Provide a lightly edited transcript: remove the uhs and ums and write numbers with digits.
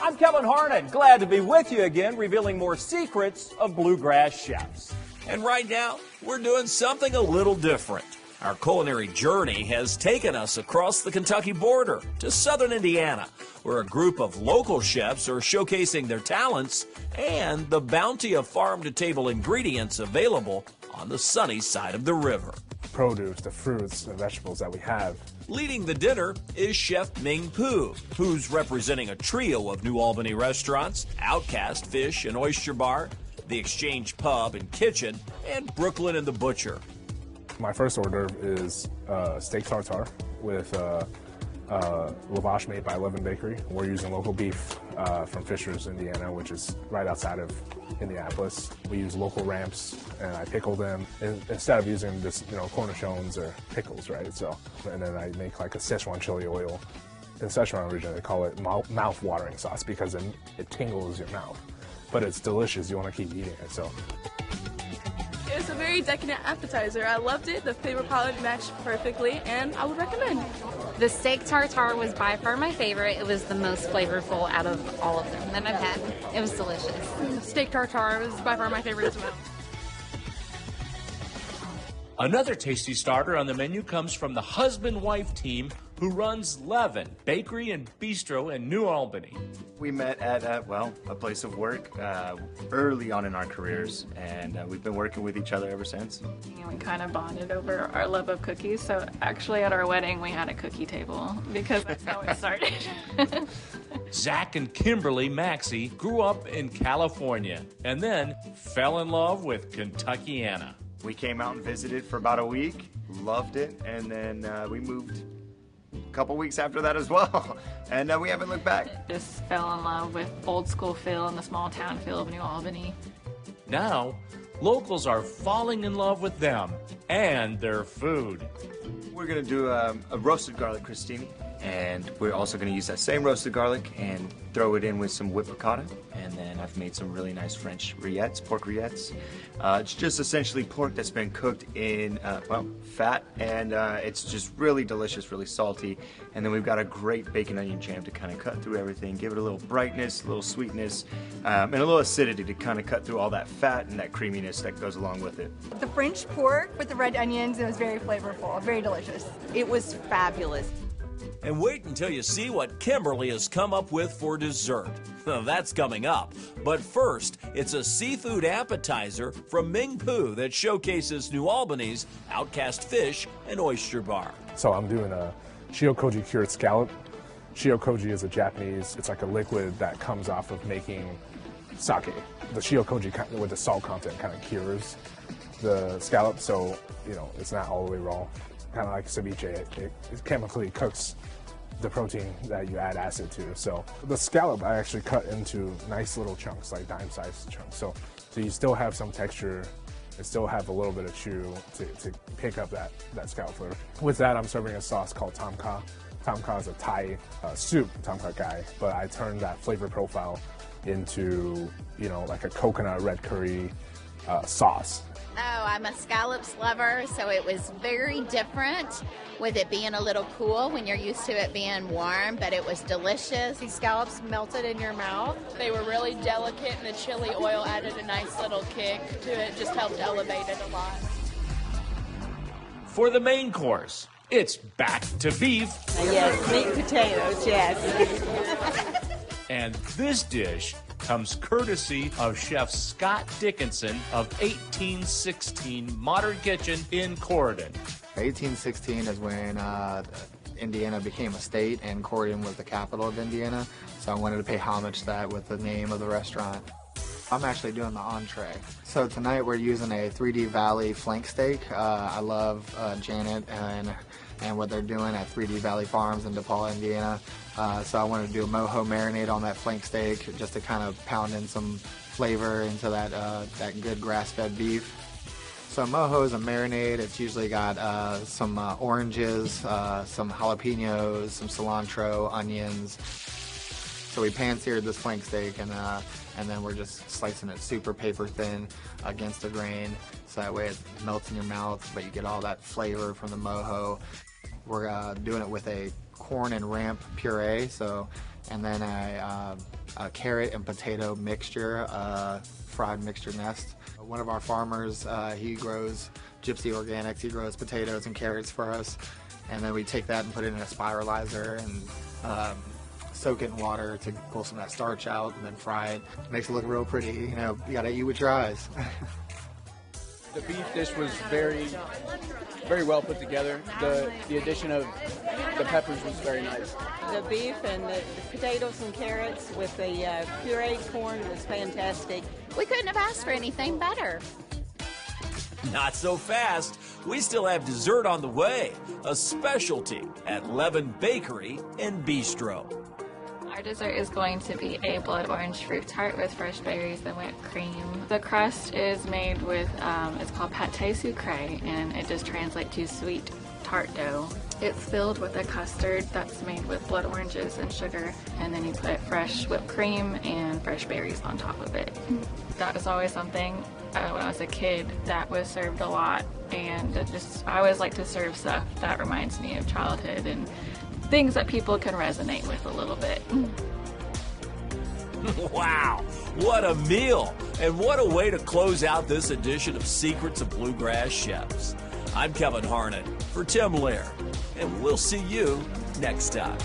I'm Kevin Harnan, glad to be with you again, revealing more secrets of Bluegrass chefs. And right now, we're doing something a little different. Our culinary journey has taken us across the Kentucky border to southern Indiana, where a group of local chefs are showcasing their talents and the bounty of farm-to-table ingredients available on the sunny side of the river. Produce, the fruits, the vegetables that we have. Leading the dinner is Chef Ming Pu, who's representing a trio of New Albany restaurants: Outcast Fish and Oyster Bar, the Exchange Pub and Kitchen, and Brooklyn and the Butcher. My first order is steak tartare with lavash made by 11 Bakery. We're using local beef from Fishers, Indiana, which is right outside of Indianapolis. We use local ramps, and I pickle them instead of using this, cornichons or pickles, right? So, and then I make like a Szechuan chili oil. In Szechuan region, they call it mouth-watering sauce because it tingles your mouth, but it's delicious. You want to keep eating it. So. It's a very decadent appetizer. I loved it. The flavor palette matched perfectly, and I would recommend. The steak tartare was by far my favorite. It was the most flavorful out of all of them that I've had. It was delicious. Steak tartare was by far my favorite as well. Another tasty starter on the menu comes from the husband-wife team who runs Levin Bakery and Bistro in New Albany. We met at, a place of work early on in our careers, and we've been working with each other ever since. We kind of bonded over our love of cookies, so actually at our wedding we had a cookie table because that's how it started. Zach and Kimberly Maxey grew up in California and then fell in love with Kentuckiana. We came out and visited for about a week, loved it, and then we moved a couple weeks after that as well, and we haven't looked back. Just fell in love with old school feel and the small town feel of New Albany. Now, locals are falling in love with them and their food. We're gonna do a roasted garlic crostini, and we're also gonna use that same roasted garlic and throw it in with some whipped ricotta, and then I've made some really nice French rillettes, pork rillettes. It's just essentially pork that's been cooked in, fat, and it's just really delicious, really salty. And then we've got a great bacon onion jam to kind of cut through everything, give it a little brightness, a little sweetness, and a little acidity to kind of cut through all that fat and that creaminess that goes along with it. The French pork with the red onions, it was very flavorful, very delicious. It was fabulous. And wait until you see what Kimberly has come up with for dessert. That's coming up. But first, it's a seafood appetizer from Ming Pu that showcases New Albany's Outcast Fish and Oyster Bar. So I'm doing a shiokoji cured scallop. Shiokoji is a Japanese, it's like a liquid that comes off of making sake. The shiokoji with the salt content kind of cures the scallop, so it's not all the way raw. Kind of like ceviche, it chemically cooks the protein that you add acid to. So the scallop I actually cut into nice little chunks, like dime-sized chunks. So you still have some texture, and still have a little bit of chew to pick up that scallop flavor. With that, I'm serving a sauce called tom kha. Tom kha is a Thai soup, tom kha gai, but I turned that flavor profile into, like a coconut red curry sauce. Oh, I'm a scallops lover, so it was very different with it being a little cool when you're used to it being warm, but it was delicious. These scallops melted in your mouth. They were really delicate, and the chili oil added a nice little kick to it, just helped elevate it a lot. For the main course, it's back to beef. Yes, meat and potatoes, yes. And this dish comes courtesy of Chef Scott Dickinson of 1816 Modern Kitchen in Corydon. 1816 is when Indiana became a state and Corydon was the capital of Indiana, so I wanted to pay homage to that with the name of the restaurant. I'm actually doing the entree. So tonight we're using a 3D Valley flank steak. I love Janet and what they're doing at 3D Valley Farms in DePaul, Indiana. So I wanted to do a mojo marinade on that flank steak just to kind of pound in some flavor into that good grass-fed beef. So mojo is a marinade. It's usually got some oranges, some jalapenos, some cilantro, onions. So we pan-seared this flank steak, and then we're just slicing it super paper thin against the grain, so that way it melts in your mouth, but you get all that flavor from the mojo. We're doing it with a corn and ramp puree, so and then a carrot and potato mixture, fried mixture nest. One of our farmers, he grows Gypsy Organics. He grows potatoes and carrots for us, and then we take that and put it in a spiralizer and soak it in water to pull some of that starch out, and then fry it. Makes it look real pretty. You know, you gotta eat with your eyes. The beef dish was very well put together. The addition of the peppers was very nice. The beef and the potatoes and carrots with the pureed corn was fantastic. We couldn't have asked for anything better. Not so fast. We still have dessert on the way, a specialty at Levin Bakery and Bistro. Our dessert is going to be a blood orange fruit tart with fresh berries and whipped cream. The crust is made with, it's called pâté sucré, and it just translates to sweet tart dough. It's filled with a custard that's made with blood oranges and sugar, and then you put fresh whipped cream and fresh berries on top of it. That was always something when I was a kid that was served a lot, and I always like to serve stuff that reminds me of childhood and things that people can resonate with a little bit. Wow, what a meal! And what a way to close out this edition of Secrets of Bluegrass Chefs. I'm Kevin Harnett for Tim Lear, and we'll see you next time.